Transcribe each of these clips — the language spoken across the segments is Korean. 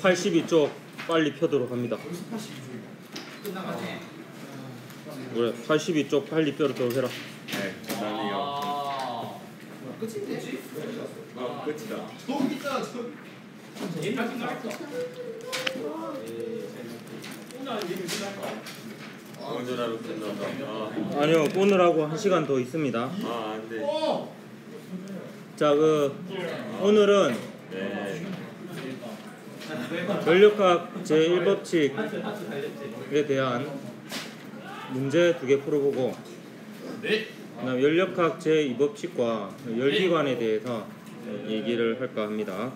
82쪽 빨리 펴도록 합니다. 그래, 82쪽 빨리 펴도록 해라. 네, 감사합니다. 끝인데? 끝이다. 저기 있잖아, 저기. 옛날 생각했어. 운전하러 끝난다. 아니요, 오늘하고 1시간 더 있습니다. 아, 안 돼. 자, 오늘은 네. 전력학 제1법칙에 대한 문제 2개 풀어보고, 그다음 연력학 제2법칙과 열기관에 대해서 얘기를 할까 합니다.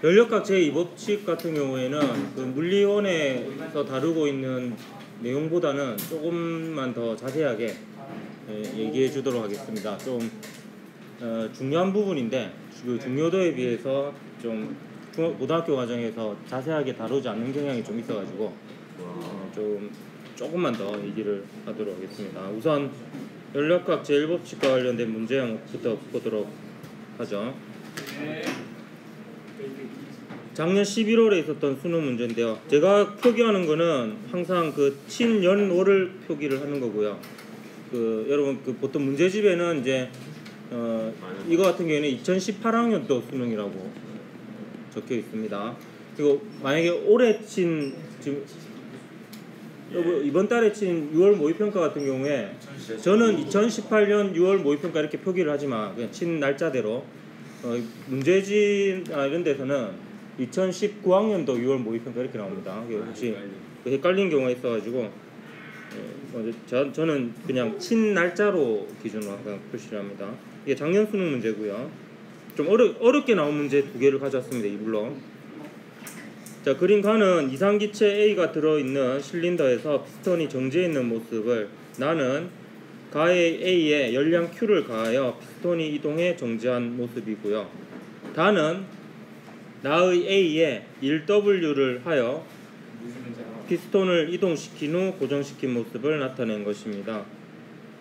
연력학 제2법칙 같은 경우에는 그 물리원에서 다루고 있는 내용보다는 조금만 더 자세하게 얘기해 주도록 하겠습니다. 좀 중요한 부분인데 그 중요도에 비해서 좀 고등학교 과정에서 자세하게 다루지 않는 경향이 좀 있어가지고 조금만 더 얘기를 하도록 하겠습니다. 우선 연력학 제1법칙과 관련된 문제부터 보도록 하죠. 작년 11월에 있었던 수능 문제인데요. 제가 표기하는 거는 항상 그 친연월을 표기를 하는 거고요. 여러분 보통 문제집에는 이제 이거 같은 경우에는 2018학년도 수능이라고 적혀 있습니다. 그리고 만약에 올해 친 지금 이번 달에 친 6월 모의평가 같은 경우에 저는 2018년 6월 모의평가 이렇게 표기를 하지만 그냥 친 날짜대로 문제집이나 이런 데서는 2019학년도 6월 모의평가 이렇게 나옵니다. 혹시 헷갈린 경우가 있어가지고 저는 그냥 친 날짜로 기준으로 항상 표시를 합니다. 이게 작년 수능 문제고요. 좀 어렵게 나온 문제 2개를 가져왔습니다. 이불로. 자, 그린 가는 이상기체 A가 들어있는 실린더에서 피스톤이 정지해 있는 모습을 나는 가의 A에 열량 Q를 가하여 피스톤이 이동해 정지한 모습이고요. 다는 나의 A에 1W를 하여 피스톤을 이동시킨 후 고정시킨 모습을 나타낸 것입니다.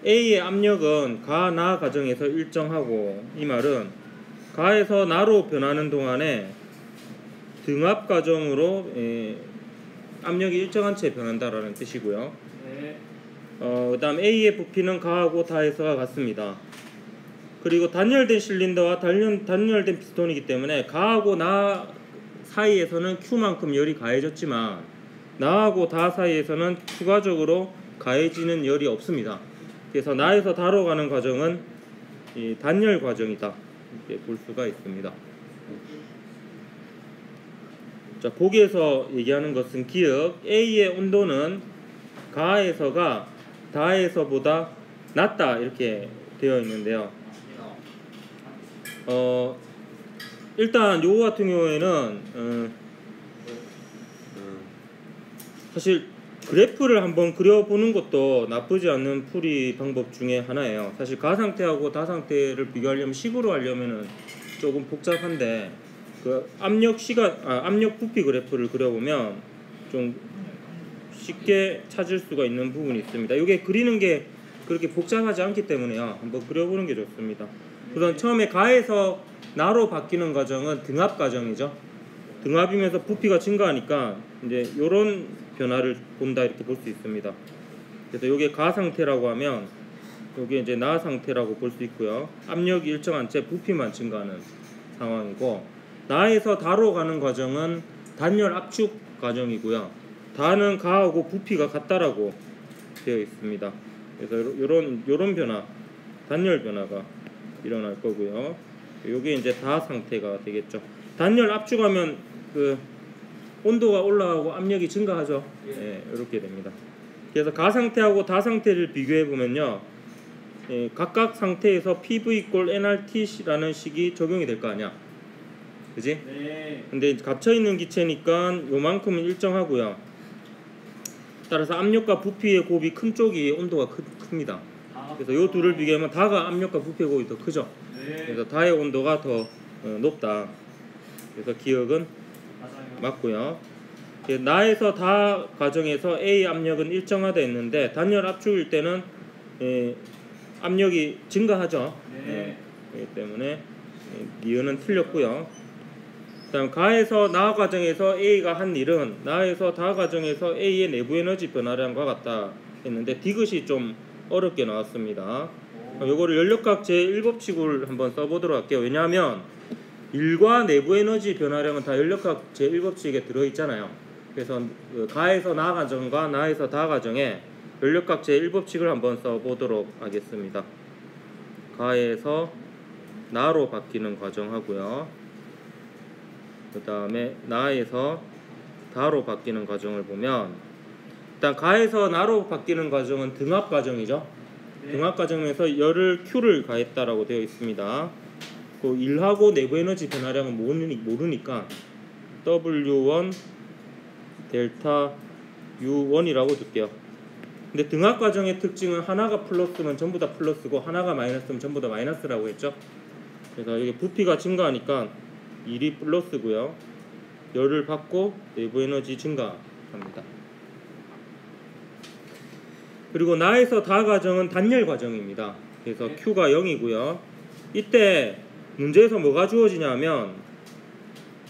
A의 압력은 가, 나 과정에서 일정하고, 이 말은 가에서 나로 변하는 동안에 등압 과정으로 압력이 일정한 채 변한다라는 뜻이고요. 그 다음 A의 부피는 가하고 다에서가 같습니다. 그리고 단열된 실린더와 단열된 피스톤이기 때문에 가하고 나 사이에서는 Q만큼 열이 가해졌지만 나하고 다 사이에서는 추가적으로 가해지는 열이 없습니다. 그래서 나에서 다로 가는 과정은 이 단열 과정이다 이렇게 볼 수가 있습니다. 자, 보기에서 얘기하는 것은 기억 A의 온도는 가에서가 다에서보다 낮다 이렇게 되어 있는데요. 일단 요거 같은 경우에는 사실 그래프를 한번 그려보는 것도 나쁘지 않는 풀이 방법 중에 하나예요. 사실 가 상태하고 다 상태를 비교하려면 식으로 하려면은 조금 복잡한데 그 압력 부피 그래프를 그려보면 좀 쉽게 찾을 수가 있는 부분이 있습니다. 이게 그리는 게 그렇게 복잡하지 않기 때문에요. 한번 그려보는 게 좋습니다. 우선 처음에 가에서 나로 바뀌는 과정은 등압 과정이죠. 등압이면서 부피가 증가하니까 이제 이런 변화를 본다 이렇게 볼 수 있습니다. 그래서 이게 가 상태라고 하면 이게 이제 나 상태라고 볼 수 있고요. 압력이 일정한 채 부피만 증가하는 상황이고, 나에서 다로 가는 과정은 단열 압축 과정이고요. 다는 가하고 부피가 같다라고 되어 있습니다. 그래서 이런 변화, 단열 변화가 일어날 거고요. 이게 이제 다 상태가 되겠죠. 단열 압축하면 그 온도가 올라가고 압력이 증가하죠. 예, 이렇게 됩니다. 그래서 가 상태하고 다 상태를 비교해 보면요, 각각 상태에서 PV = nRT라는 식이 적용이 될 거 아니야, 그지? 네. 근데 갇혀 있는 기체니까 요만큼은 일정하고요. 따라서 압력과 부피의 곱이 큰 쪽이 온도가 큽니다. 그래서 요 둘을 비교하면 다가 압력과 부피의 곱이 더 크죠. 네. 그래서 다의 온도가 더 높다. 그래서 기억은 맞고요. 나에서 다 과정에서 A 압력은 일정하다 했는데 단열 압축일 때는 압력이 증가하죠. 네. 그렇기 때문에 니은은 틀렸고요. 그다음 가에서 나 과정에서 A가 한 일은 나에서 다 과정에서 A의 내부 에너지 변화량과 같다 했는데 디귿이 좀 어렵게 나왔습니다. 요거를 연력학 제1법칙을 한번 써보도록 할게요. 왜냐하면 1과 내부 에너지 변화량은 다 연력학 제1법칙에 들어있잖아요. 그래서 가에서 나 과정과 나에서 다 과정에 연력학 제1법칙을 한번 써보도록 하겠습니다. 가에서 나로 바뀌는 과정 하고요. 그 다음에 나에서 다로 바뀌는 과정을 보면 일단 가에서 나로 바뀌는 과정은 등압 과정이죠. 등압 과정에서 열을 Q를 가했다라고 되어 있습니다. 그 1하고 내부 에너지 변화량은 모르니까 W1 델타 U1이라고 둘게요. 근데 등압 과정의 특징은 하나가 플러스면 전부 다 플러스고 하나가 마이너스면 전부 다 마이너스라고 했죠. 그래서 이게 부피가 증가하니까 1이 플러스고요. 열을 받고 내부 에너지 증가합니다. 그리고 나에서 다 과정은 단열 과정입니다. 그래서 Q가 0이고요. 이때 문제에서 뭐가 주어지냐면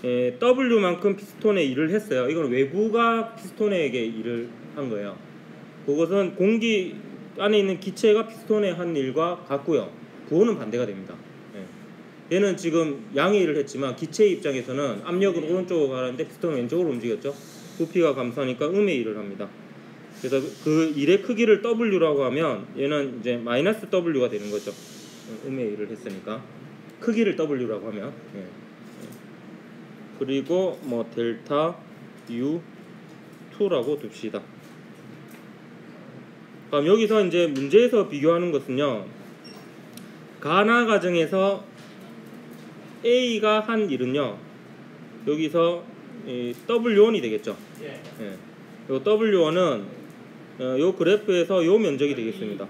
W만큼 피스톤에 일을 했어요. 이건 외부가 피스톤에게 일을 한 거예요. 그것은 공기 안에 있는 기체가 피스톤에 한 일과 같고요. 부호는 반대가 됩니다. 얘는 지금 양의 일을 했지만 기체 입장에서는 압력은 오른쪽으로 가는데 피스톤은 왼쪽으로 움직였죠. 부피가 감소하니까 음의 일을 합니다. 그래서 그 일의 크기를 W라고 하면 얘는 이제 마이너스 W가 되는 거죠. 음의 일을 했으니까 크기를 W라고 하면 그리고 뭐 델타 U2라고 둡시다. 그럼 여기서 이제 문제에서 비교하는 것은요. 가나 과정에서 A가 한 일은요. 여기서 W1이 되겠죠. 예. 요 W1은 요 그래프에서 요 면적이 되겠습니다.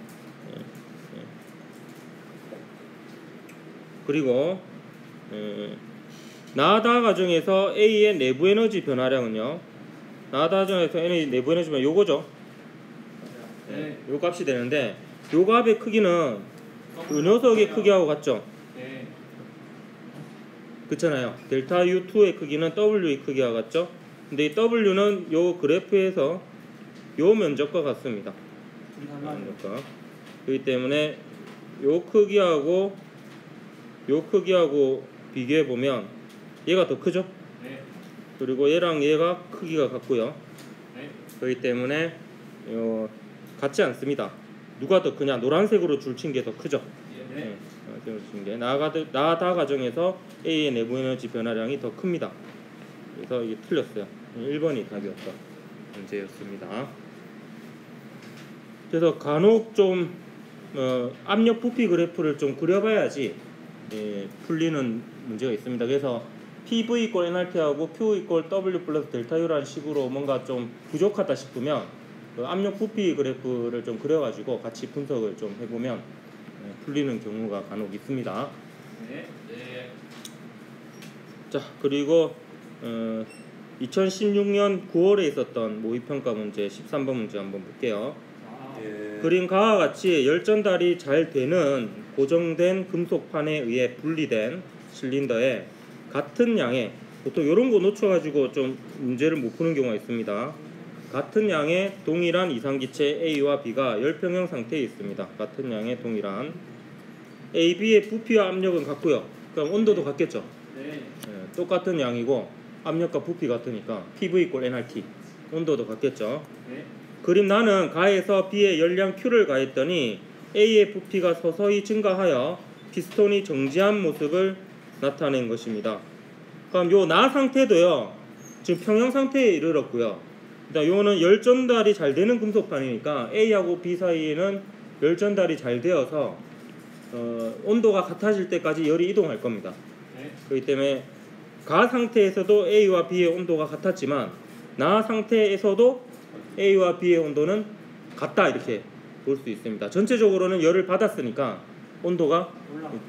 그리고 나다 과정에서 A의 내부 에너지 변화량은요. 나다 과정에서 N의 내부 에너지 변화 요거죠. 요 값이 되는데 요 값의 크기는 요 녀석의 크기하고 같죠. 그렇잖아요. 델타 U2의 크기는 W의 크기와 같죠. 근데 이 W는 요 그래프에서 요 면적과 같습니다. 면적과. 그렇기 때문에 요 크기하고 비교해 보면 얘가 더 크죠. 그리고 얘랑 얘가 크기가 같고요. 그렇기 때문에 같지 않습니다. 누가 더 크냐? 노란색으로 줄친 게 더 크죠. 나다 과정에서 A의 내부 에너지 변화량이 더 큽니다. 그래서 이게 틀렸어요. 1번이 답이었던 문제였습니다. 그래서 간혹 좀 압력 부피 그래프를 좀 그려봐야지 풀리는 문제가 있습니다. 그래서 PV = nRT하고 Q = W 플러스 델타 U라는 식으로 뭔가 좀 부족하다 싶으면 그 압력 부피 그래프를 좀 그려가지고 같이 분석을 좀 해보면 풀리는 경우가 간혹 있습니다. 자, 그리고 2016년 9월에 있었던 모의평가 문제 13번 문제 한번 볼게요. 그린 가와 같이 열전달이 잘 되는 고정된 금속판에 의해 분리된 실린더에 같은 양의, 보통 이런 거 놓쳐가지고 좀 문제를 못 푸는 경우가 있습니다. 같은 양의 동일한 이상기체 A와 B가 열평형 상태에 있습니다. 같은 양의 동일한 A, B의 부피와 압력은 같고요. 그럼 온도도 같겠죠. 똑같은 양이고 압력과 부피 같으니까 PV = nRT, 온도도 같겠죠. 그림 나는 가에서 B의 열량 Q를 가했더니 A의 부피가 서서히 증가하여 피스톤이 정지한 모습을 나타낸 것입니다. 그럼 요 나 상태도요 지금 평형 상태에 이르렀고요. 요는 열 전달이 잘 되는 금속판이니까 A하고 B 사이에는 열 전달이 잘 되어서 온도가 같아질 때까지 열이 이동할 겁니다. 그렇기 때문에 가 상태에서도 A와 B의 온도가 같았지만 나 상태에서도 A와 B의 온도는 같다, 이렇게 볼 수 있습니다. 전체적으로는 열을 받았으니까 온도가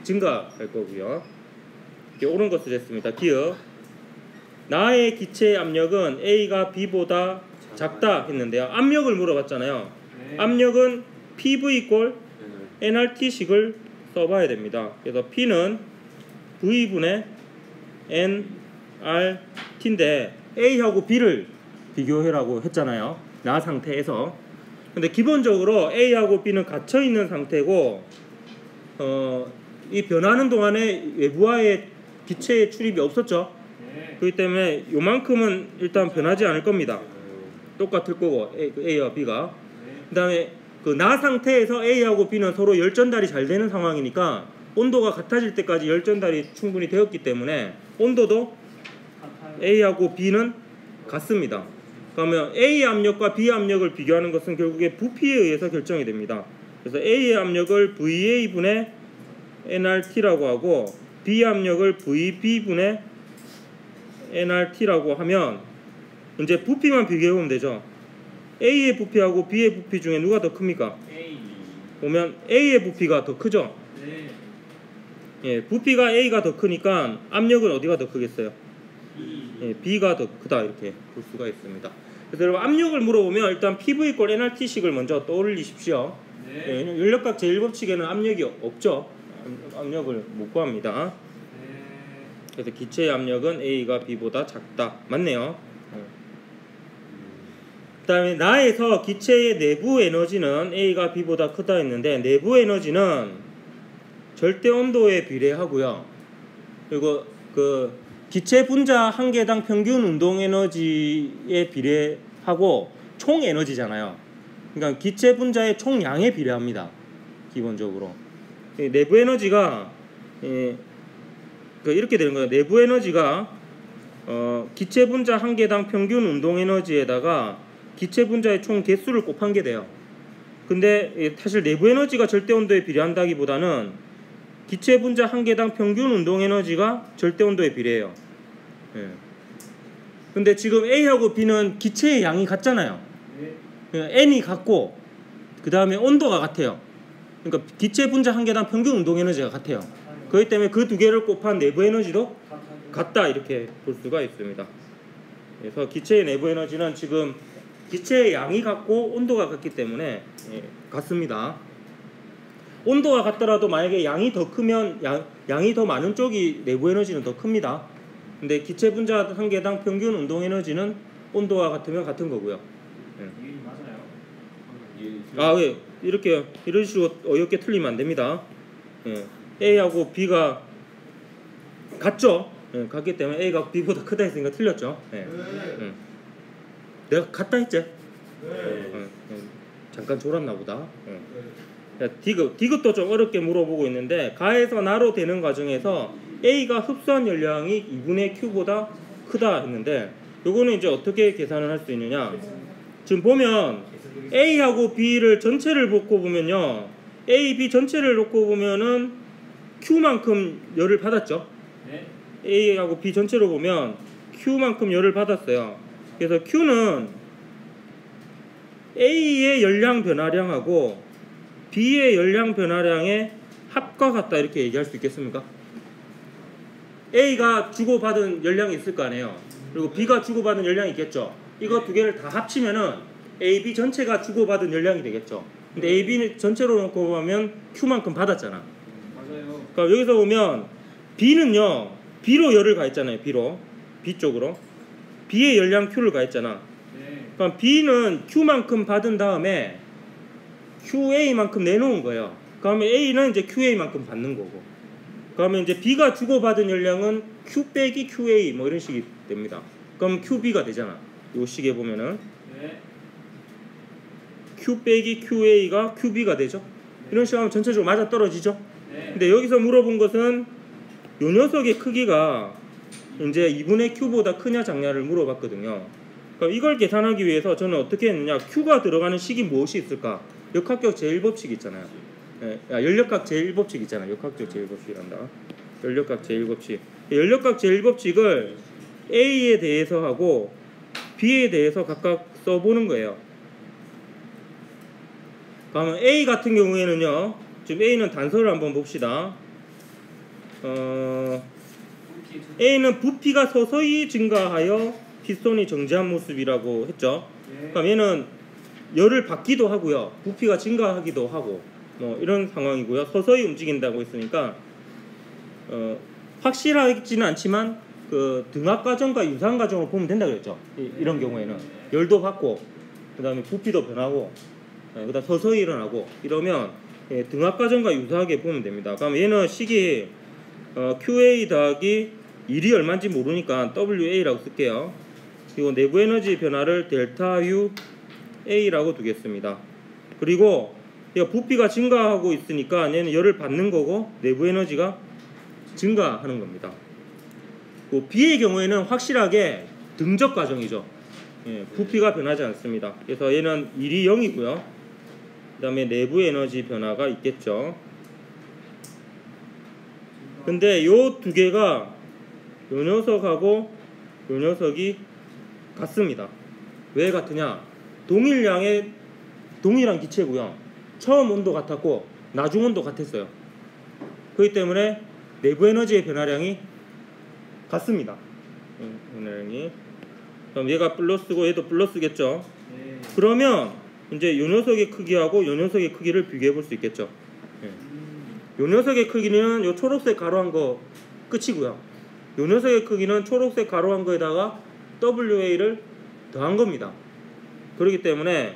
증가할 거고요. 이렇게 옳은 것을 했습니다. 기억. 나의 기체 압력은 A가 B보다 작다 했는데요. 압력을 물어봤잖아요. 압력은 PV = nRT식을 써봐야 됩니다. 그래서 P는 V분의 nRt인데 A하고 B를 비교해라고 했잖아요. 나 상태에서. 근데 기본적으로 A하고 B는 갇혀 있는 상태고 이 변하는 동안에 외부와의 기체의 출입이 없었죠. 그렇기 때문에 요만큼은 일단 변하지 않을 겁니다. 똑같을 거고 A와 B가. 그다음에 그 나 상태에서 A하고 B는 서로 열 전달이 잘 되는 상황이니까 온도가 같아질 때까지 열 전달이 충분히 되었기 때문에 온도도 A하고 B는 같습니다. 그러면 A 압력과 B 압력을 비교하는 것은 결국에 부피에 의해서 결정이 됩니다. 그래서 A의 압력을 VA분의 nRt라고 하고 B 압력을 VB분의 nRt라고 하면 이제 부피만 비교해보면 되죠. A의 부피하고 B의 부피 중에 누가 더 큽니까? A. 보면 A의 부피가 더 크죠. 네. 예, 부피가 A가 더 크니까 압력은 어디가 더 크겠어요? 예, B가 더 크다 이렇게 볼 수가 있습니다. 그래서 여러분 압력을 물어보면 일단 PV = nRt식을 먼저 떠올리십시오. 네. 예, 연력각 제1법칙에는 압력이 없죠. 압력을 못 구합니다. 네. 그래서 기체의 압력은 A가 B보다 작다. 맞네요. 그 다음에 나에서 기체의 내부 에너지는 A가 B보다 크다 했는데 내부 에너지는 절대 온도에 비례하고요. 그리고 그 기체 분자 한 개당 평균 운동 에너지에 비례하고 총 에너지잖아요. 그러니까 기체 분자의 총량에 비례합니다. 기본적으로. 내부 에너지가 이렇게 되는 거예요. 내부 에너지가 기체 분자 한 개당 평균 운동 에너지에다가 기체 분자의 총 개수를 곱한 게 돼요. 근데 사실 내부 에너지가 절대 온도에 비례한다기보다는 기체 분자 한 개당 평균 운동 에너지가 절대 온도에 비례해요. 예. 근데 지금 A하고 B는 기체의 양이 같잖아요. N이 같고 그 다음에 온도가 같아요. 그러니까 기체 분자 한 개당 평균 운동 에너지가 같아요. 그렇기 때문에 그 두 개를 곱한 내부 에너지도 같다 이렇게 볼 수가 있습니다. 그래서 기체의 내부 에너지는 지금 기체의 양이 같고 온도가 같기 때문에 같습니다. 온도가 같더라도 만약에 양이 더 크면 양이 더 많은 쪽이 내부 에너지는 더 큽니다. 근데 기체 분자 한 개당 평균 운동 에너지는 온도가 같으면 같은 거고요. 맞아요. 아, 왜 이렇게 이런 식으로 어렵게 틀리면 안 됩니다. A하고 B가 같죠? 같기 때문에 A가 B보다 크다 했으니까 틀렸죠. 내가 같다 했지? 잠깐 졸았나 보다. 디귿도 좀 어렵게 물어보고 있는데 가에서 나로 되는 과정에서 A가 흡수한 열량이 2분의 Q보다 크다 했는데 요거는 이제 어떻게 계산을 할 수 있느냐? 지금 보면 A하고 B를 전체를 놓고 보면요, A, B 전체를 놓고 보면은 Q만큼 열을 받았죠. 네. A하고 B 전체로 보면 Q만큼 열을 받았어요. 그래서 Q는 A의 열량 변화량하고 B의 열량 변화량의 합과 같다 이렇게 얘기할 수 있겠습니까? A가 주고받은 열량이 있을 거 아니에요. 그리고 B가 주고받은 열량이 있겠죠. 이거 두 개를 다 합치면은 A, B 전체가 주고받은 열량이 되겠죠. 근데 A, B 전체로 놓고 보면 Q만큼 받았잖아. 맞아요. 그러니까 여기서 보면 B는요, B로 열을 가했잖아요. B 쪽으로 B의 열량 Q를 가했잖아. 네. 그럼 B는 Q만큼 받은 다음에 QA만큼 내놓은 거예요. 그러면 A는 이제 QA만큼 받는 거고. 그러면 이제 B가 주고받은 열량은 Q 빼기 QA 뭐 이런 식이 됩니다. 그럼 QB가 되잖아. 요 식에 보면은 네. Q 빼기 QA가 QB가 되죠. 이런 식으로 하면 전체적으로 맞아 떨어지죠. 네. 근데 여기서 물어본 것은 요 녀석의 크기가 이제 2분의 Q보다 크냐 작냐를 물어봤거든요. 그러니까 이걸 계산하기 위해서 저는 어떻게 했느냐, Q가 들어가는 식이 무엇이 있을까? 역학적 제1법칙 있잖아요. 연력각 제1법칙 있잖아요. 역학적 제1법칙이란다. 연력각 제1법칙. 연력각 제1법칙을 A에 대해서 하고 B에 대해서 각각 써보는 거예요. 그러면 A 같은 경우에는요, 지금 A는 단서를 한번 봅시다. A는 부피가 서서히 증가하여 피스톤이 정지한 모습이라고 했죠. 네. 그럼 얘는 열을 받기도 하고요, 부피가 증가하기도 하고 뭐 이런 상황이고요. 서서히 움직인다고 했으니까 확실하지는 않지만 그 등압 과정과 유사한 과정을 보면 된다 그랬죠. 이런 경우에는 열도 받고 그다음에 부피도 변하고 그다음 서서히 일어나고 이러면 등압 과정과 유사하게 보면 됩니다. 그럼 얘는 식이 QA 더하기 1이 얼마인지 모르니까 WA라고 쓸게요. 그리고 내부 에너지 변화를 델타 U A라고 두겠습니다. 그리고 부피가 증가하고 있으니까 얘는 열을 받는 거고 내부 에너지가 증가하는 겁니다. B의 경우에는 확실하게 등적 과정이죠. 부피가 변하지 않습니다. 그래서 얘는 1이 0이고요. 그 다음에 내부 에너지 변화가 있겠죠. 근데 요 두 개가 요 녀석하고 요 녀석이 같습니다. 왜 같으냐? 동일량의 동일한 기체고요. 처음 온도 같았고 나중 온도 같았어요. 그렇기 때문에 내부 에너지의 변화량이 같습니다. 변화량이. 그럼 얘가 플러스고 얘도 플러스겠죠. 네. 그러면 이제 요 녀석의 크기하고 요 녀석의 크기를 비교해 볼 수 있겠죠. 요 녀석의 크기는 요 초록색 가로한 거 끝이고요. 요 녀석의 크기는 초록색 가로한 거에다가 WA를 더한 겁니다. 그렇기 때문에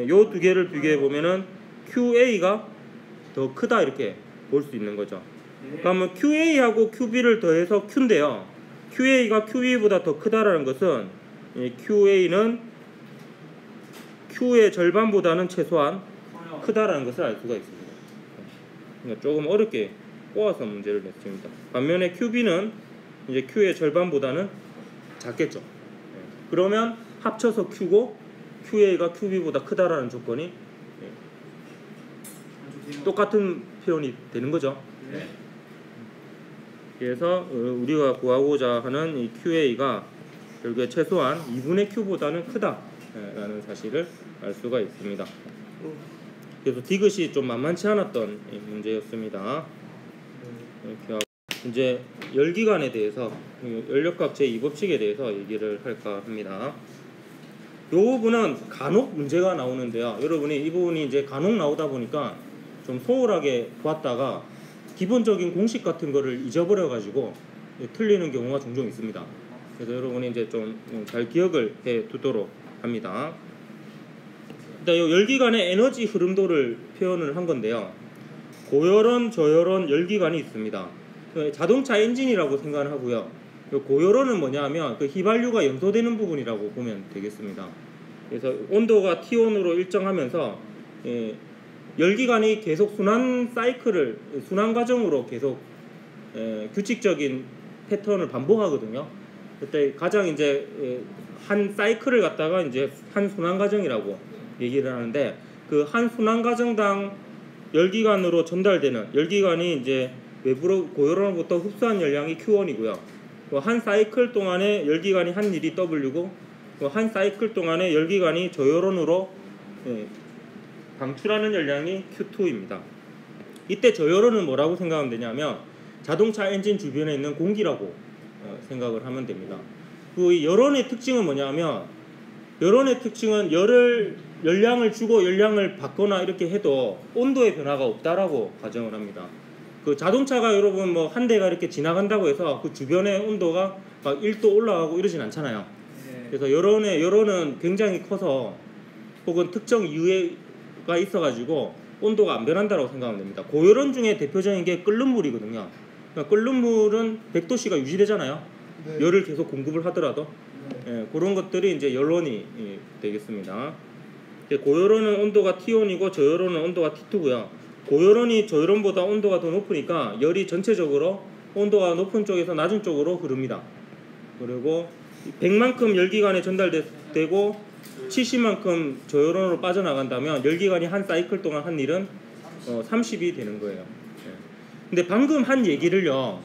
요 두 개를 비교해 보면은 QA가 더 크다 이렇게 볼 수 있는 거죠. 그러면 QA하고 QB를 더해서 Q인데요. QA가 QB보다 더 크다라는 것은 QA는 Q의 절반보다는 최소한 크다라는 것을 알 수가 있습니다. 그러니까 조금 어렵게 꼬아서 문제를 냈습니다. 반면에 QB는 이제 Q의 절반보다는 작겠죠. 그러면 합쳐서 Q고 QA가 QB보다 크다라는 조건이 똑같은 표현이 되는 거죠. 네. 그래서 우리가 구하고자 하는 이 QA가 결국에 최소한 2분의 Q보다는 크다라는 사실을 알 수가 있습니다. 그래서 디귿이 좀 만만치 않았던 문제였습니다. 이렇게 하고 이제 열기관에 대해서 연력학 제2법칙에 대해서 얘기를 할까 합니다. 이 부분은 간혹 문제가 나오는데요. 여러분이 이 부분이 이제 간혹 나오다 보니까 좀 소홀하게 봤다가 기본적인 공식 같은 거를 잊어버려 가지고 틀리는 경우가 종종 있습니다. 그래서 여러분이 이제 좀 잘 기억을 해 두도록 합니다. 일단 이 열기관의 에너지 흐름도를 표현을 한 건데요. 고열원, 저열원 열기관이 있습니다. 자동차 엔진이라고 생각을 하고요. 고열원은 뭐냐면 그 휘발유가 연소되는 부분이라고 보면 되겠습니다. 그래서 온도가 T온으로 일정하면서 열기관이 계속 순환 과정으로 계속 규칙적인 패턴을 반복하거든요. 그때 가장 이제 한 사이클을 갖다가 이제 한 순환 과정이라고 얘기를 하는데 그 한 순환 과정당 열기관으로 전달되는 열기관이 이제 외부로 고열원으로부터 흡수한 열량이 Q1이고요. 한 사이클 동안에 열기관이 한 일이 W고 한 사이클 동안에 열기관이 저열원으로 방출하는 열량이 Q2입니다. 이때 저열원은 뭐라고 생각하면 되냐면 자동차 엔진 주변에 있는 공기라고 생각을 하면 됩니다. 그 열원의 특징은 뭐냐면 열원의 특징은 열량을 주고 열량을 받거나 이렇게 해도 온도의 변화가 없다라고 가정을 합니다. 그 자동차가 여러분 뭐 한 대가 이렇게 지나간다고 해서 그 주변의 온도가 막 1도 올라가고 이러진 않잖아요. 그래서 열원은 굉장히 커서 혹은 특정 이유가 있어가지고 온도가 안 변한다고 생각하면 됩니다. 고열원 중에 대표적인 게 끓는 물이거든요. 그러니까 끓는 물은 100도씨가 유지되잖아요. 네. 열을 계속 공급을 하더라도 그런 것들이 이제 열원이 되겠습니다. 고열원은 온도가 T온이고 저열원은 온도가 T2고요. 고열원이 저열원보다 온도가 더 높으니까 열이 전체적으로 온도가 높은 쪽에서 낮은 쪽으로 흐릅니다. 그리고 100만큼 열기관에 전달되고 70만큼 저열원으로 빠져나간다면 열기관이 한 사이클 동안 한 일은 30이 되는 거예요. 근데 방금 한 얘기를요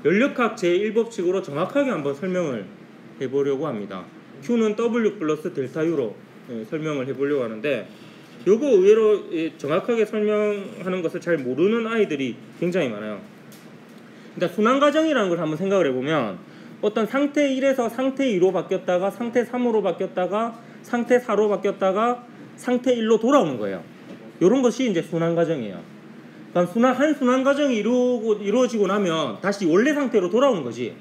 연력학 제1법칙으로 정확하게 한번 설명을 해보려고 합니다. Q는 W 플러스 델타 U로 설명을 해보려고 하는데 요거 의외로 정확하게 설명하는 것을 잘 모르는 아이들이 굉장히 많아요. 일단 순환과정이라는 걸 한번 생각을 해보면 어떤 상태 1에서 상태 2로 바뀌었다가 상태 3으로 바뀌었다가 상태 4로 바뀌었다가 상태 1로 돌아오는 거예요. 요런 것이 이제 순환과정이에요. 그럼 한 순환 과정이 이루어지고 나면 다시 원래 상태로 돌아오는 거지.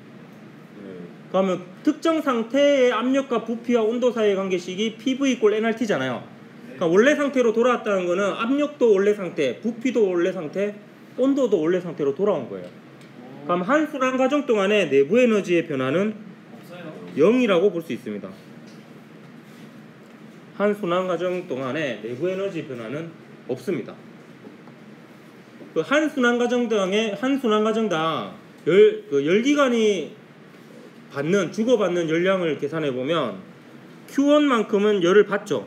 그러면 특정 상태의 압력과 부피와 온도 사이의 관계식이 PV = nRT잖아요. 그러니까 원래 상태로 돌아왔다는 거는 압력도 원래 상태, 부피도 원래 상태, 온도도 원래 상태로 돌아온 거예요. 그럼 한 순환 과정 동안에 내부 에너지의 변화는 없어요. 0이라고 볼 수 있습니다. 한 순환 과정 동안에 내부 에너지 변화는 없습니다. 그 한 순환 과정당 열기관이 주고받는 열량을 계산해 보면 Q1만큼은 열을 받죠.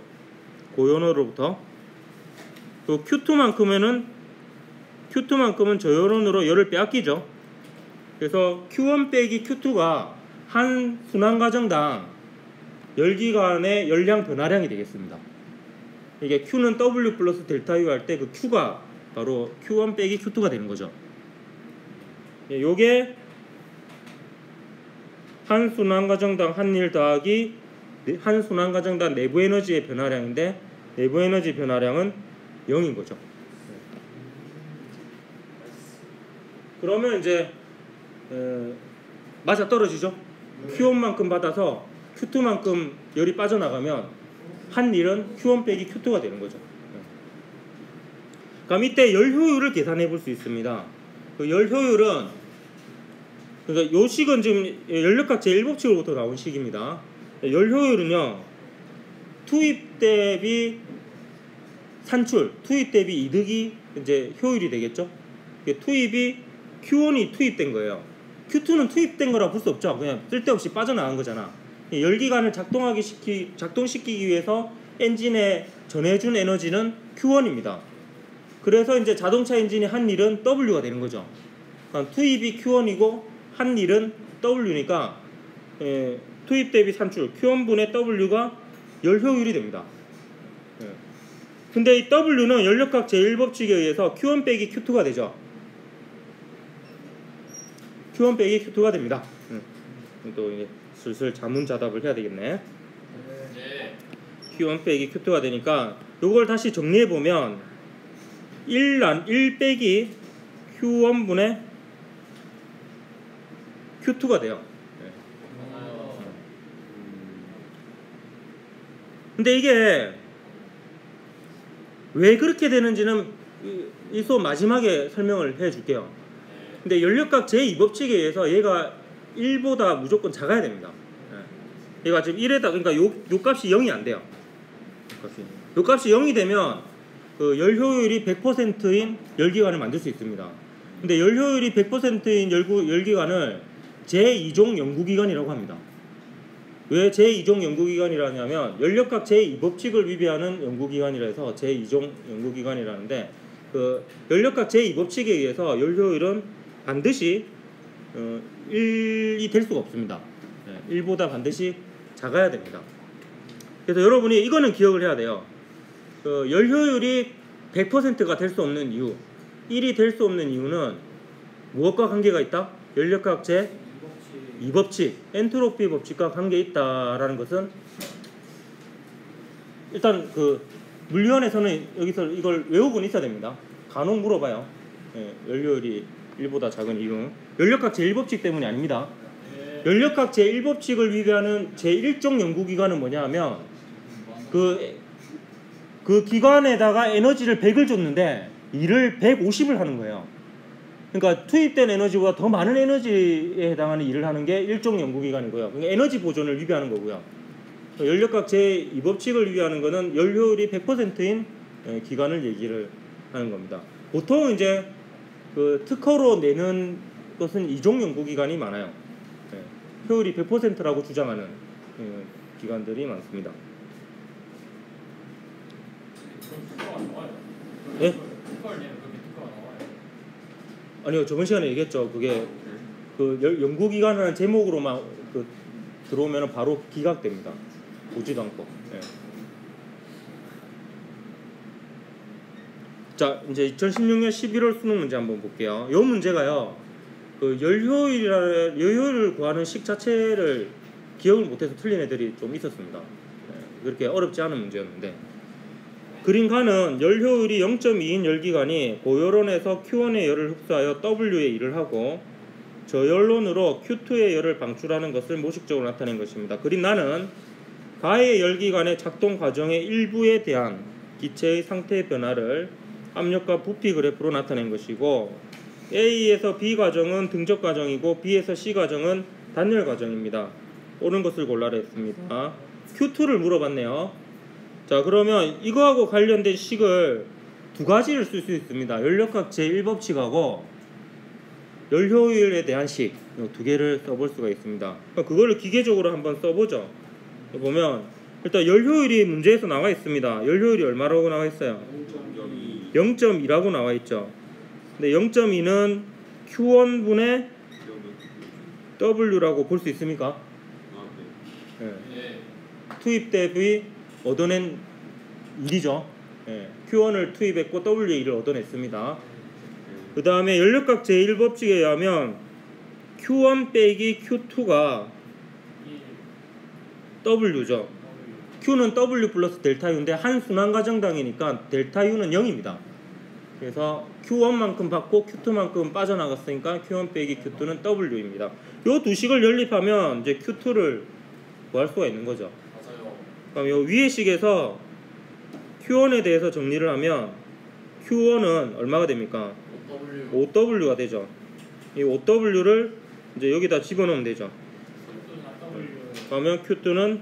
고연호로부터. 또 Q2만큼은 저연원으로 열을 빼앗기죠. 그래서 Q1 빼기 Q2가 한 순환 과정당 열기관의 열량 변화량이 되겠습니다. 이게 Q는 W 플러스 델타 U 할 때 그 Q가 바로 Q1 빼기 Q2가 되는 거죠. 요게 한 순환 과정당 한 일 더하기 한 순환 과정당 내부 에너지의 변화량인데 내부 에너지 변화량은 0인 거죠. 그러면 이제 맞아 떨어지죠. Q1만큼 받아서 Q2만큼 열이 빠져나가면 한 일은 Q1 빼기 Q2가 되는 거죠. 그럼 이때 열 효율을 계산해 볼 수 있습니다. 그 열 효율은 그러니까 요 식은 지금 연력학 제1법칙으로부터 나온 식입니다. 열 효율은요, 투입 대비 산출, 투입 대비 이득이 이제 효율이 되겠죠. 투입이 Q1이 투입된 거예요. Q2는 투입된 거라 볼 수 없죠. 그냥 쓸데없이 빠져나간 거잖아. 열기관을 작동시키기 위해서 엔진에 전해준 에너지는 Q1입니다. 그래서 이제 자동차 엔진이 한 일은 W가 되는 거죠. 그러니까 투입이 Q1이고 한 일은 W니까 투입 대비 산출 Q1분의 W가 열 효율이 됩니다. 근데 이 W는 연력학 제1법칙에 의해서 Q1 빼기 Q2가 되죠. Q1 빼기 Q2가 됩니다. 또 이제 슬슬 자문자답을 해야 되겠네. 네. Q1 빼기 Q2가 되니까 요걸 다시 정리해 보면 1 빼기 Q1분의 Q2가 돼요. 근데 이게 왜 그렇게 되는지는 이 수업 마지막에 설명을 해 줄게요. 근데 연력학 제2법칙에 의해서 얘가 1보다 무조건 작아야 됩니다. 얘가 지금 1에다 그러니까 요 값이 0이 안 돼요. 요 값이 0이 되면 그 열 효율이 100%인 열기관을 만들 수 있습니다. 근데 열 효율이 100%인 열기관을 제2종 연구기관이라고 합니다. 왜 제2종 연구기관이라냐면 연력학 제2법칙을 위배하는 연구기관이라서 제2종 연구기관이라는데 그 연력학 제2법칙에 의해서 열 효율은 반드시 1이 될 수가 없습니다. 1보다 반드시 작아야 됩니다. 그래서 여러분이 이거는 기억을 해야 돼요. 그 열 효율이 100%가 될 수 없는 이유, 1이 될 수 없는 이유는 무엇과 관계가 있다? 연력학 제2법칙, 엔트로피 법칙과 관계 있다라는 것은 일단 그 물리원에서는 여기서 이걸 외우고는 있어야 됩니다. 간혹 물어봐요. 열 효율이 1보다 작은 이유. 연력학 제1법칙 때문이 아닙니다. 연력학 제1법칙을 위배하는 제1종 연구기관은 뭐냐 하면 그 기관에다가 에너지를 100을 줬는데 일을 150을 하는 거예요. 그러니까 투입된 에너지보다 더 많은 에너지에 해당하는 일을 하는 게 1종 연구기관이고요. 그러니까 에너지 보존을 위배하는 거고요. 연력학 제2법칙을 위배하는 거는 열 효율이 100%인 기관을 얘기를 하는 겁니다. 보통 이제 그 특허로 내는 것은 2종 연구기관이 많아요. 효율이 100%라고 주장하는 기관들이 많습니다. 특허가 나와요. 예? 특허를 내면 그렇게 특허가 나와요. 아니요, 저번 시간에 얘기했죠. 그게 그 연구기관이라는 제목으로만 들어오면 바로 기각됩니다. 보지도 않고. 예. 자, 이제 2016년 11월 수능 문제 한번 볼게요. 이 문제가요, 그 열효율을 구하는 식 자체를 기억을 못해서 틀린 애들이 좀 있었습니다. 예, 그렇게 어렵지 않은 문제였는데, 그린간은 열 효율이 0.2인 열기관이 고열원에서 Q1의 열을 흡수하여 W의 일을 하고 저열론으로 Q2의 열을 방출하는 것을 모식적으로 나타낸 것입니다. 그린난은 가해 열기관의 작동 과정의 일부에 대한 기체의 상태의 변화를 압력과 부피 그래프로 나타낸 것이고, A에서 B 과정은 등적 과정이고 B에서 C 과정은 단열 과정입니다. 옳은 것을 골라라 했습니다. Q2를 물어봤네요. 자, 그러면 이거하고 관련된 식을 두 가지를 쓸 수 있습니다. 연력학 제1법칙하고 열효율에 대한 식, 이 두 개를 써볼 수가 있습니다. 그거를 기계적으로 한번 써보죠. 보면 일단 열효율이 문제에서 나와 있습니다. 열효율이 얼마라고 나와 있어요? 0.2라고 나와 있죠. 근데 0.2는 Q1분의 W라고 볼 수 있습니까? 네. 투입 대비 얻어낸 일이죠. 네. Q1을 투입했고 W의 일을 얻어냈습니다. 그 다음에 연력학 제1법칙에 의하면 Q1 빼기 Q2가 W죠. Q는 W 플러스 델타 U인데 한 순환 과정당이니까 델타 U는 0입니다. 그래서 Q1만큼 받고 Q2만큼 빠져나갔으니까 Q1 빼기 Q2는 W입니다. 이 두 식을 연립하면 이제 Q2를 구할 수가 있는 거죠. 그럼 요 위의 식에서 Q1에 대해서 정리를 하면 Q1은 얼마가 됩니까? 5W가 되죠. 이 5W를 이제 여기다 집어넣으면 되죠. 그러면 Q2는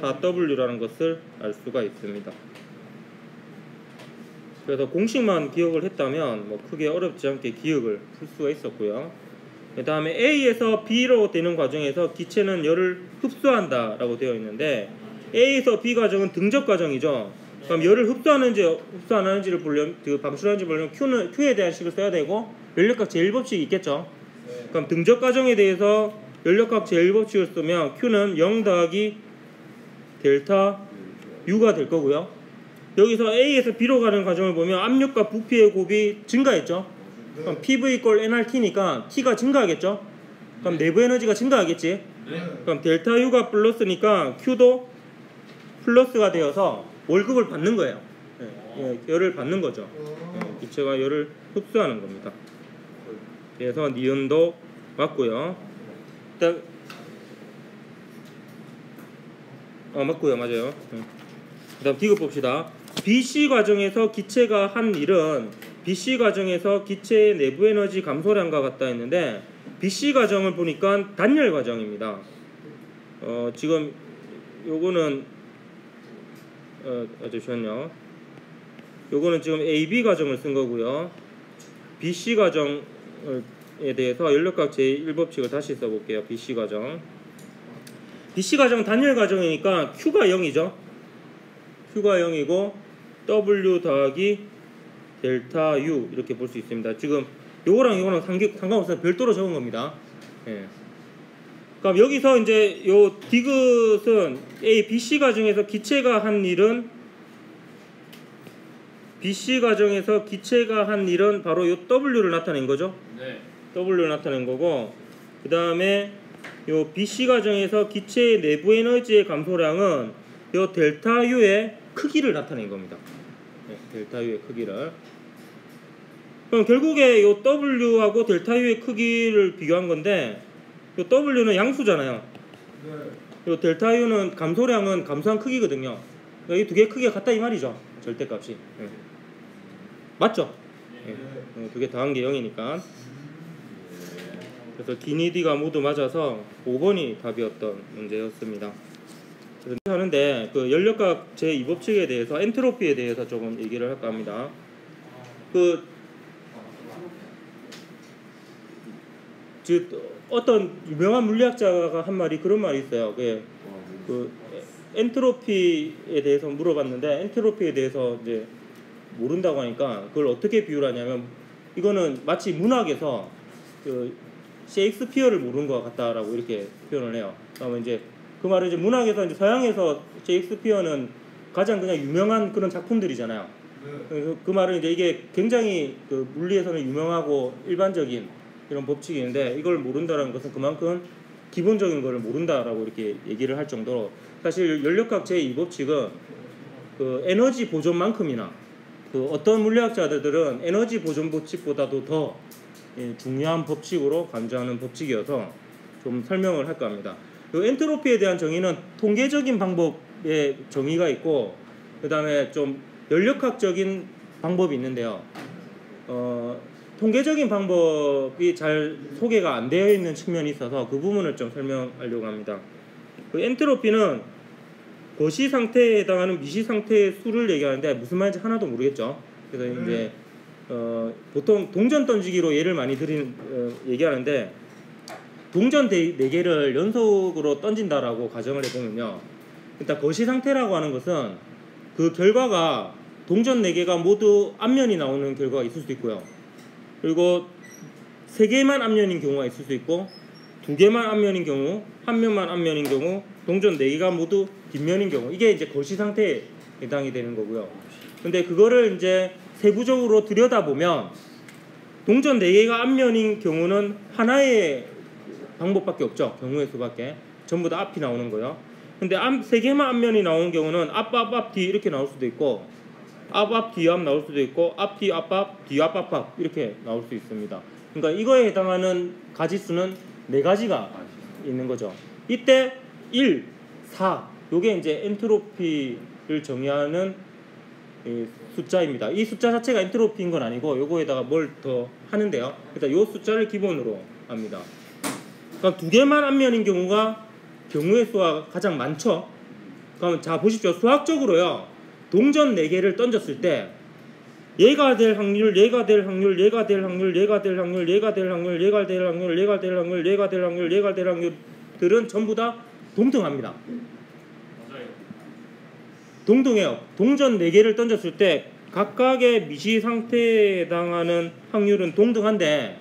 4W라는 것을 알 수가 있습니다. 그래서 공식만 기억을 했다면 뭐 크게 어렵지 않게 기억을 풀 수가 있었고요. 그 다음에 A에서 B로 되는 과정에서 기체는 열을 흡수한다 라고 되어 있는데, A에서 B 과정은 등적 과정이죠. 그럼 열을 흡수하는지 흡수 안 하는지를 보려면, 방출하는지 보려면 Q에 대한 식을 써야 되고 연력학 제1법칙이 있겠죠. 그럼 등적 과정에 대해서 연력학 제1법칙을 쓰면 Q는 0 더하기 델타 U가 될 거고요. 여기서 A에서 B로 가는 과정을 보면 압력과 부피의 곱이 증가했죠. 그럼 PV 꼴 nRT니까 T가 증가하겠죠. 그럼 내부 에너지가 증가하겠지. 그럼 델타 U가 플러스니까 Q도 플러스가 되어서 월급을 받는 거예요. 열을 받는 거죠. 기체가 열을 흡수하는 겁니다. 그래서 니은도 맞고요. 일단 맞고요. 맞아요. 그 다음 디귿 봅시다. BC 과정에서 기체가 한 일은 BC 과정에서 기체의 내부 에너지 감소량과 같다 했는데, BC 과정을 보니까 단열 과정입니다. 지금 요거는 잠시만요. 요거는 지금 AB 과정을 쓴 거고요. BC 과정에 대해서 연력학 제1법칙을 다시 써볼게요. BC 과정. BC 과정은 단열 과정이니까 Q가 0이죠. Q가 0이고 W 더하기 델타 U 이렇게 볼 수 있습니다. 지금 요거랑 요거랑 상관없어서 별도로 적은 겁니다. 예. 그럼 여기서 이제 요 디귿은 A, BC 과정에서 기체가 한 일은 BC 과정에서 기체가 한 일은 바로 요 W를 나타낸 거죠. 네. W를 나타낸 거고, 그 다음에 요 BC 과정에서 기체의 내부 에너지의 감소량은 요 델타 U의 크기를 나타낸 겁니다. 네, 델타 U의 크기를. 그럼 결국에 요 W하고 델타 U의 크기를 비교한 건데, 요 W는 양수잖아요. 요 델타 U는 감소량은 감소한 크기거든요. 그러니까 이 두 개의 크기가 같다 이 말이죠. 절대값이. 네. 맞죠? 네. 두 개 더한 게 0이니까. 그래서 기니 D가 모두 맞아서 5번이 답이었던 문제였습니다. 그래서 하는데 그 연력학 제2법칙에 대해서 엔트로피에 대해서 조금 얘기를 할까 합니다. 어떤 유명한 물리학자가 한 말이 그런 말이 있어요. 그 엔트로피에 대해서 물어봤는데 엔트로피에 대해서 이제 모른다고 하니까 그걸 어떻게 비유를 하냐면, 이거는 마치 문학에서 그 셰익스피어를 모르는 것 같다라고 이렇게 표현을 해요. 그러면 이제 그 말은 이제 문학에서 이제 서양에서 셰익스피어는 가장 그냥 유명한 그런 작품들이잖아요. 그 말은 이제 이게 굉장히 그 물리에서는 유명하고 일반적인 이런 법칙인데, 이걸 모른다는 것은 그만큼 기본적인 거를 모른다라고 이렇게 얘기를 할 정도로, 사실 연력학 제2법칙은 그 에너지 보존만큼이나 그 어떤 물리학자들은 에너지 보존 법칙보다도 더 중요한 법칙으로 간주하는 법칙이어서 좀 설명을 할까 합니다. 그 엔트로피에 대한 정의는 통계적인 방법의 정의가 있고 그 다음에 좀 연력학적인 방법이 있는데요. 통계적인 방법이 잘 소개가 안 되어 있는 측면이 있어서 그 부분을 좀 설명하려고 합니다. 그 엔트로피는 거시 상태에 해당하는 미시 상태의 수를 얘기하는데 무슨 말인지 하나도 모르겠죠. 그래서 이제 보통 동전 던지기로 예를 많이 얘기하는데 동전 4개를 연속으로 던진다라고 가정을 해보면요. 일단 거시 상태라고 하는 것은 그 결과가 동전 4개가 모두 앞면이 나오는 결과가 있을 수도 있고요. 그리고 3개만 앞면인 경우가 있을 수 있고 2개만 앞면인 경우, 1면만 앞면인 경우, 동전 4개가 모두 뒷면인 경우, 이게 이제 거시 상태에 해당이 되는 거고요. 근데 그거를 이제 세부적으로 들여다보면 동전 4개가 앞면인 경우는 하나의 방법밖에 없죠. 경우의 수밖에. 전부 다 앞이 나오는 거예요. 근데 3개만 앞면이 나오는 경우는 앞, 뒤 이렇게 나올 수도 있고 앞, 뒤, 앞 나올 수도 있고 앞, 뒤, 앞, 뒤, 앞 이렇게 나올 수 있습니다. 그러니까 이거에 해당하는 가지수는 4가지가 있는 거죠. 이때 1, 4 요게 이제 엔트로피를 정의하는 숫자입니다. 이 숫자 자체가 엔트로피인 건 아니고 요거에다가 뭘 더 하는데요. 일단 요 숫자를 기본으로 합니다. 그럼 2개만 앞면인 경우가 경우의 수가 가장 많죠. 그럼 자 보십시오. 수학적으로요. 동전 4개를 던졌을 때 얘가 될 확률, 얘가 될 확률, 얘가 될 확률, 얘가 될 확률, 얘가 될 확률, 얘가 될 확률, 얘가 될 확률, 얘가 될 확률, 얘가 될 확률들은 전부 다 동등합니다. 맞아요. 동등해요. 동전 4개를 던졌을 때 각각의 미시 상태에 해당하는 확률은 동등한데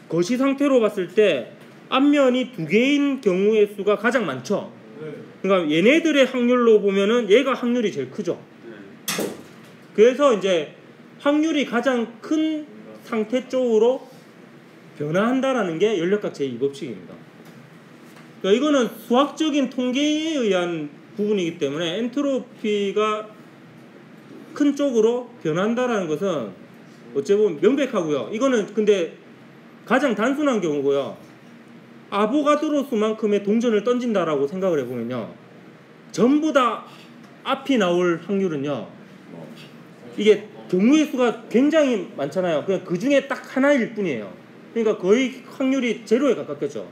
거시 상태로 봤을 때 앞면이 2개인 경우의 수가 가장 많죠. 그러니까 얘네들의 확률로 보면은 얘가 확률이 제일 크죠. 그래서 이제 확률이 가장 큰 상태 쪽으로 변화한다라는 게 연력학 제2법칙입니다. 그러니까 이거는 수학적인 통계에 의한 부분이기 때문에 엔트로피가 큰 쪽으로 변한다라는 것은 어찌 보면 명백하고요. 이거는 근데 가장 단순한 경우고요. 아보가드로 수만큼의 동전을 던진다라고 생각을 해보면요. 전부 다 앞이 나올 확률은요. 이게 경우의 수가 굉장히 많잖아요. 그냥 그 중에 딱 하나일 뿐이에요. 그러니까 거의 확률이 제로에 가깝겠죠.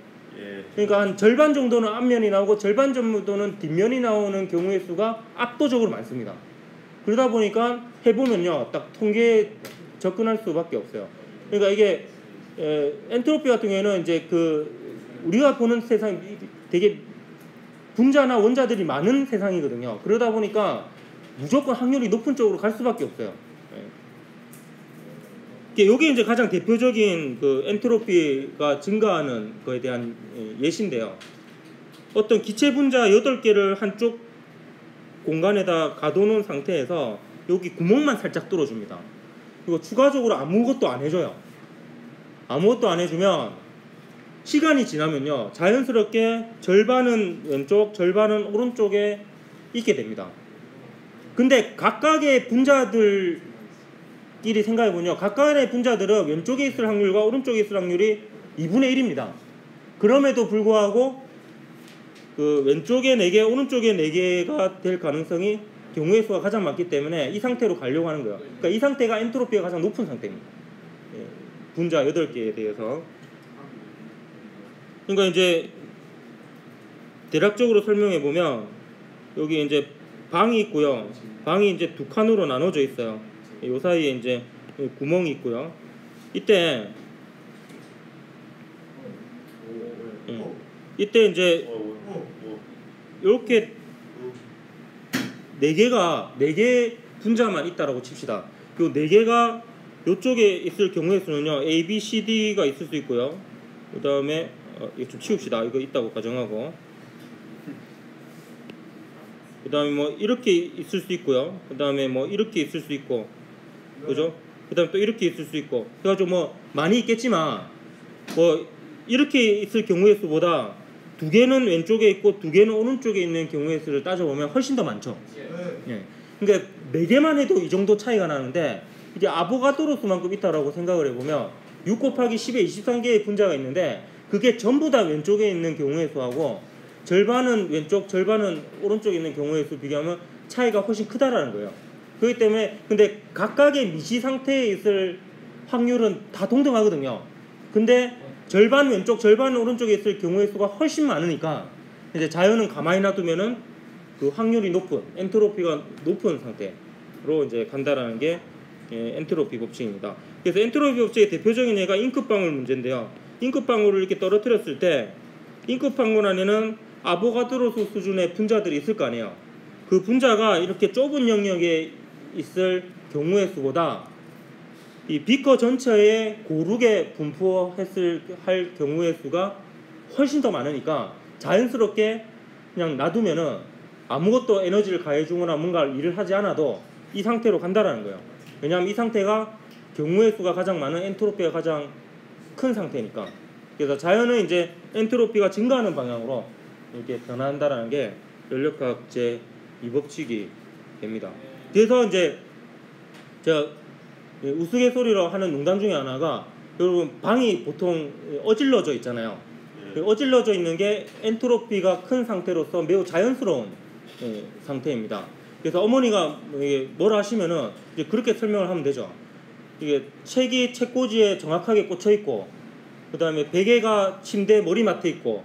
그러니까 한 절반 정도는 앞면이 나오고 절반 정도는 뒷면이 나오는 경우의 수가 압도적으로 많습니다. 그러다 보니까 해보면요. 딱 통계에 접근할 수밖에 없어요. 그러니까 이게 엔트로피 같은 경우에는 이제 우리가 보는 세상이 되게 분자나 원자들이 많은 세상이거든요. 그러다 보니까 무조건 확률이 높은 쪽으로 갈 수밖에 없어요. 이게 이제 가장 대표적인 그 엔트로피가 증가하는 거에 대한 예시인데요. 어떤 기체 분자 8개를 한쪽 공간에다 가둬놓은 상태에서 여기 구멍만 살짝 뚫어줍니다. 그리고 추가적으로 아무것도 안 해줘요. 아무것도 안 해주면 시간이 지나면요. 자연스럽게 절반은 왼쪽, 절반은 오른쪽에 있게 됩니다. 근데 각각의 분자들끼리 생각해보면요. 각각의 분자들은 왼쪽에 있을 확률과 오른쪽에 있을 확률이 2분의 1입니다. 그럼에도 불구하고 그 왼쪽에 4개, 오른쪽에 4개가 될 가능성이 경우의 수가 가장 많기 때문에 이 상태로 가려고 하는 거예요. 그러니까 이 상태가 엔트로피가 가장 높은 상태입니다. 분자 8개에 대해서. 그러니까 이제 대략적으로 설명해 보면 여기 이제 방이 있고요. 방이 이제 2칸으로 나눠져 있어요. 이 사이에 이제 구멍이 있고요. 이때 이제 이렇게 4개 분자만 있다라고 칩시다. 요 4개가 이쪽에 있을 경우의 수는요. A, B, C, D가 있을 수 있고요. 그 다음에 이거 좀 치웁시다. 이거 있다고 가정하고. 그 다음에 뭐 이렇게 있을 수 있고요. 그 다음에 뭐 이렇게 있을 수 있고, 그죠? 그 다음에 또 이렇게 있을 수 있고. 그래가지고 뭐 많이 있겠지만 뭐 이렇게 있을 경우의 수보다 2개는 왼쪽에 있고 2개는 오른쪽에 있는 경우의 수를 따져보면 훨씬 더 많죠. 예. 그러니까 4개만 해도 이 정도 차이가 나는데 이게 아보가드로수만큼 있다라고 생각을 해보면 6 곱하기 10에 23개의 분자가 있는데 그게 전부 다 왼쪽에 있는 경우의 수하고 절반은 왼쪽 절반은 오른쪽에 있는 경우의 수 비교하면 차이가 훨씬 크다라는 거예요. 그렇기 때문에 근데 각각의 미시 상태에 있을 확률은 다 동등하거든요. 근데 절반 왼쪽 절반 오른쪽에 있을 경우의 수가 훨씬 많으니까 이제 자연은 가만히 놔두면은 그 확률이 높은 엔트로피가 높은 상태로 이제 간다라는 게 엔트로피 법칙입니다. 그래서 엔트로피 법칙의 대표적인 예가 잉크방울 문제인데요. 잉크방울을 이렇게 떨어뜨렸을 때 잉크방울 안에는 아보가드로수 수준의 분자들이 있을 거 아니에요. 그 분자가 이렇게 좁은 영역에 있을 경우의 수보다 이 비커 전체에 고르게 분포했을 할 경우의 수가 훨씬 더 많으니까 자연스럽게 그냥 놔두면은 아무것도 에너지를 가해주거나 뭔가 일을 하지 않아도 이 상태로 간다라는 거예요. 왜냐하면 이 상태가 경우의 수가 가장 많은 엔트로피가 가장 큰 상태니까. 그래서 자연은 이제 엔트로피가 증가하는 방향으로 이렇게 변화한다라는 게 연력학 제2 법칙이 됩니다. 그래서 이제 제가 우스갯소리로 하는 농담 중에 하나가 여러분 방이 보통 어질러져 있잖아요. 어질러져 있는 게 엔트로피가 큰 상태로서 매우 자연스러운 상태입니다. 그래서 어머니가 뭐라 하시면은 이제 그렇게 설명을 하면 되죠. 이게 책이 책꽂이에 정확하게 꽂혀 있고, 그 다음에 베개가 침대 머리맡에 있고,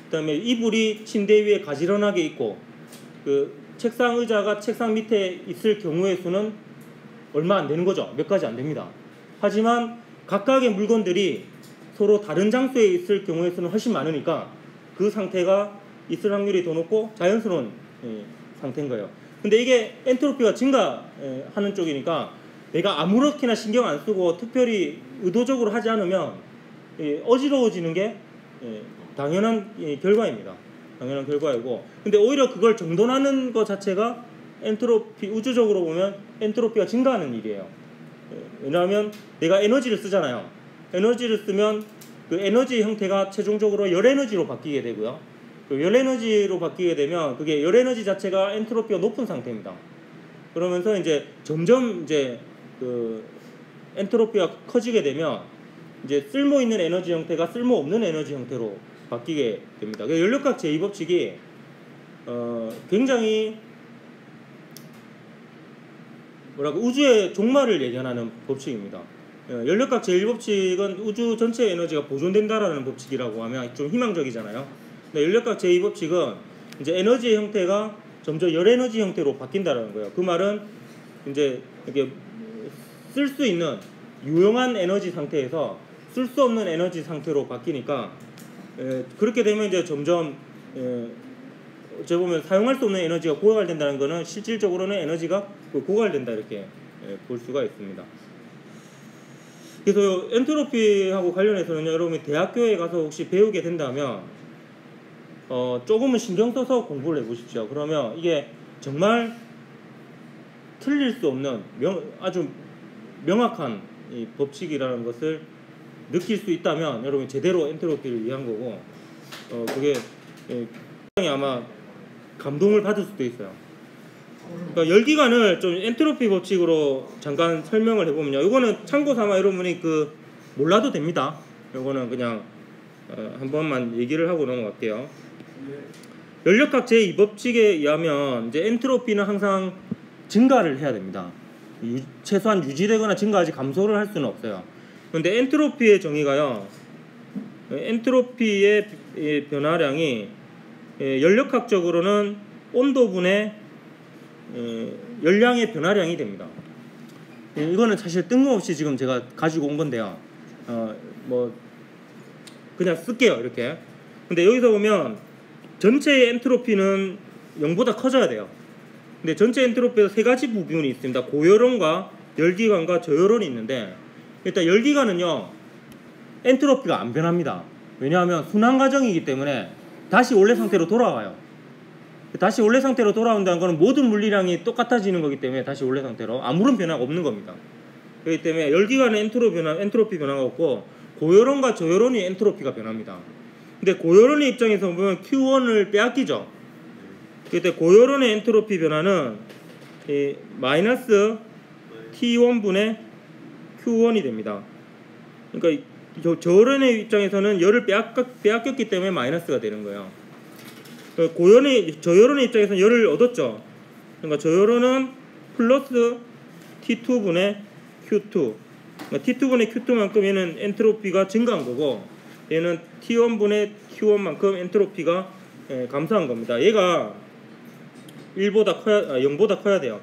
그 다음에 이불이 침대 위에 가지런하게 있고, 그 책상 의자가 책상 밑에 있을 경우의 수는 얼마 안 되는 거죠. 몇 가지 안 됩니다. 하지만 각각의 물건들이 서로 다른 장소에 있을 경우의 수는 훨씬 많으니까 그 상태가 있을 확률이 더 높고 자연스러운 상태인 거예요. 근데 이게 엔트로피가 증가하는 쪽이니까 내가 아무렇게나 신경 안 쓰고 특별히 의도적으로 하지 않으면 어지러워지는 게 당연한 결과입니다. 당연한 결과이고, 근데 오히려 그걸 정돈하는 것 자체가 엔트로피, 우주적으로 보면 엔트로피가 증가하는 일이에요. 왜냐하면 내가 에너지를 쓰잖아요. 에너지를 쓰면 그 에너지 형태가 최종적으로 열에너지로 바뀌게 되고요. 그 열에너지로 바뀌게 되면 그게 열에너지 자체가 엔트로피가 높은 상태입니다. 그러면서 이제 점점 이제 그 엔트로피가 커지게 되면 이제 쓸모 있는 에너지 형태가 쓸모 없는 에너지 형태로 바뀌게 됩니다. 연력학 제2 법칙이 굉장히 우주의 종말을 예견하는 법칙입니다. 연력학 제1 법칙은 우주 전체 에너지가 보존된다라는 법칙이라고 하면 좀 희망적이잖아요. 근데 연력학 제2 법칙은 이제 에너지의 형태가 점점 열에너지 형태로 바뀐다라는 거예요. 그 말은 이제 이렇게 쓸 수 있는 유용한 에너지 상태에서 쓸 수 없는 에너지 상태로 바뀌니까 그렇게 되면 이제 점점 어찌 보면 사용할 수 없는 에너지가 고갈된다는 것은 실질적으로는 에너지가 고갈된다 이렇게 볼 수가 있습니다. 그래서 엔트로피하고 관련해서는 여러분이 대학교에 가서 혹시 배우게 된다면 조금은 신경 써서 공부를 해보십시오. 그러면 이게 정말 틀릴 수 없는 아주 명확한 이 법칙이라는 것을 느낄 수 있다면 여러분이 제대로 엔트로피를 이해한 거고, 그게 굉장히 아마 감동을 받을 수도 있어요. 그러니까 열기관을 좀 엔트로피 법칙으로 잠깐 설명을 해보면요. 이거는 참고 삼아 여러분이 몰라도 됩니다. 이거는 그냥 한 번만 얘기를 하고 넘어갈게요. 연력학 제2 법칙에 의하면 이제 엔트로피는 항상 증가를 해야 됩니다. 최소한 유지되거나 증가하지 감소를 할 수는 없어요. 그런데 엔트로피의 정의가요, 엔트로피의 변화량이 연력학적으로는 온도분의 열량의 변화량이 됩니다. 이거는 사실 뜬금없이 지금 제가 가지고 온 건데요. 뭐 그냥 쓸게요 이렇게. 근데 여기서 보면 전체의 엔트로피는 0보다 커져야 돼요. 근데 전체 엔트로피에서 세 가지 부분이 있습니다. 고열원과 열기관과 저열원이 있는데, 일단 열기관은요 엔트로피가 안 변합니다. 왜냐하면 순환 과정이기 때문에 다시 원래 상태로 돌아와요. 다시 원래 상태로 돌아온다는 것은 모든 물리량이 똑같아지는 거기 때문에 다시 원래 상태로 아무런 변화가 없는 겁니다. 그렇기 때문에 열기관은 엔트로피 변화가 없고, 고열원과 저열원이 엔트로피가 변합니다. 근데 고열원의 입장에서 보면 Q1을 빼앗기죠. 그때 고열원의 엔트로피 변화는 이 마이너스 T1분의 Q1이 됩니다. 그러니까 저열원의 입장에서는 열을 빼앗겼기 때문에 마이너스가 되는 거예요. 저열원의 입장에서는 열을 얻었죠. 그러니까 저열원은 플러스 T2분의 Q2. 그러니까 T2분의 Q2만큼 얘는 엔트로피가 증가한 거고, 얘는 T1분의 Q1만큼 엔트로피가 감소한 겁니다. 얘가 0보다 커야 돼요.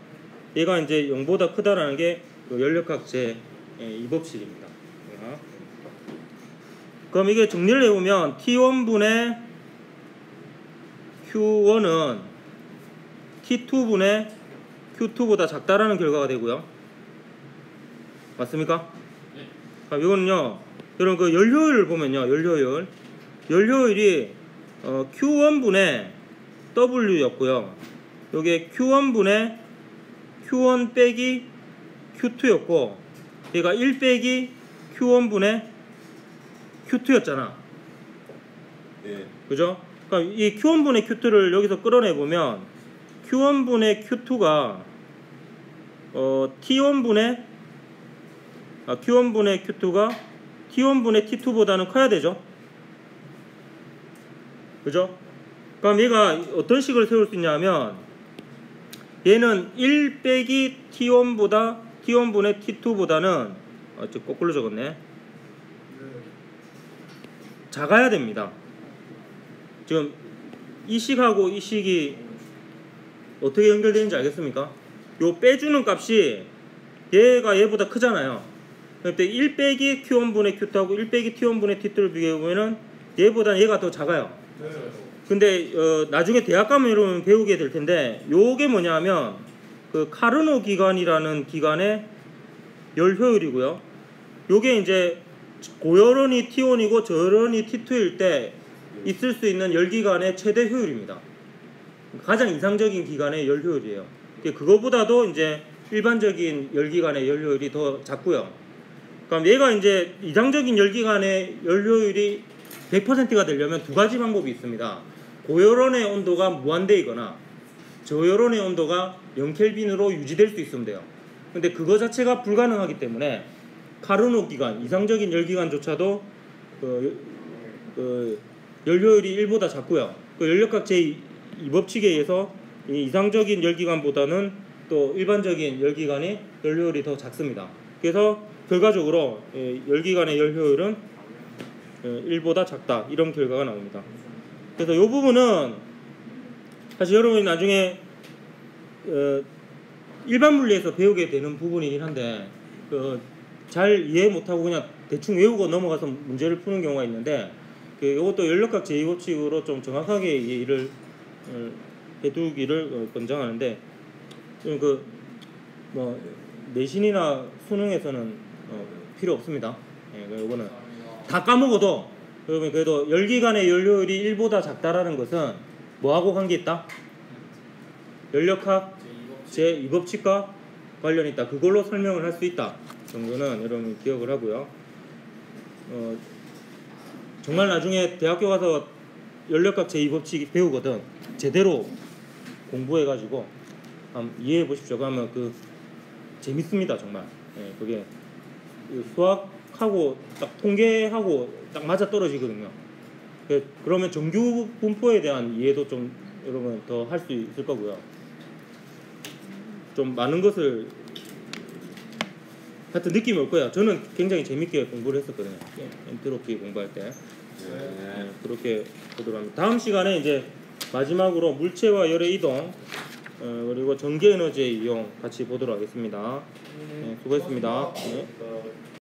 얘가 이제 0보다 크다라는 게 연력학 제 2법칙입니다. 그럼 이게 정리를 해보면 T1분의 Q1은 T2분의 Q2보다 작다라는 결과가 되고요. 맞습니까? 네. 이거는요, 여러분 그 연료율을 보면요, 연료율이 Q1분의 W였고요. 요게 Q1분의 Q1 빼기 Q2였고, 얘가 1 빼기 Q1분의 Q2였잖아. 네. 그죠? 그러니까 이 Q1분의 Q2를 여기서 끌어내보면 Q1분의 Q2가 T1분의 Q2가 T1분의 T2보다는 커야 되죠. 그죠? 그럼 얘가 어떤 식으로 세울 수 있냐면, 얘는 1 빼기 T1분의 T2보다는 거꾸로 적었네. 작아야 됩니다. 지금 이 식하고 이 식이 어떻게 연결되는지 알겠습니까? 요 빼주는 값이 얘가 얘보다 크잖아요. 그때 1 빼기 Q1분의 Q2하고 1 빼기 T1분의 T2를 비교해보면은 얘보다는 얘가 더 작아요. 근데 나중에 대학 가면 여러분 배우게 될 텐데, 요게 뭐냐면 그 카르노 기관이라는 기관의 열 효율이고요. 요게 이제 고열원이 T1이고 저열원이 T2일 때 있을 수 있는 열기관의 최대 효율입니다. 가장 이상적인 기관의 열 효율이에요. 그거보다도 이제 일반적인 열기관의 열 효율이 더 작고요. 그럼 얘가 이제 이상적인 열기관의 열 효율이 100%가 되려면 두 가지 방법이 있습니다. 고열원의 온도가 무한대이거나 저열원의 온도가 0켈빈으로 유지될 수 있으면 돼요. 근데 그거 자체가 불가능하기 때문에 카르노 기관, 이상적인 열기관조차도 열 효율이 1보다 작고요. 연력학 제2법칙에 의해서 이 이상적인 열기관보다는 또 일반적인 열기관의 열 효율이 더 작습니다. 그래서 결과적으로 열기관의 열 효율은 1보다 작다, 이런 결과가 나옵니다. 그래서 이 부분은 사실 여러분이 나중에 일반 물리에서 배우게 되는 부분이긴 한데 잘 이해 못하고 그냥 대충 외우고 넘어가서 문제를 푸는 경우가 있는데, 이것도 연력학 제2법칙으로 좀 정확하게 이해를 해두기를 권장하는데, 내신이나 수능에서는 필요 없습니다. 이거는 다 까먹어도 여러분 그래도 열기관의 열 효율이 1보다 작다라는 것은 뭐하고 관계있다? 연력학 제2법칙과 관련이 있다. 그걸로 설명을 할 수 있다 정도는 여러분 기억을 하고요. 정말 나중에 대학교 가서 연력학 제2법칙 배우거든 제대로 공부해가지고 한번 이해해 보십시오. 그러면 재밌습니다 정말. 그게 수학하고 딱 통계하고 딱 맞아 떨어지거든요. 그러면 정규 분포에 대한 이해도 좀 여러분 더 할 수 있을 거고요. 좀 많은 것을 하여튼 느낌이 올 거예요. 저는 굉장히 재밌게 공부를 했었거든요. 엔트로피 공부할 때. 그렇게 보도록 합니다. 다음 시간에 이제 마지막으로 물체와 열의 이동, 그리고 전기 에너지의 이용 같이 보도록 하겠습니다. 수고했습니다.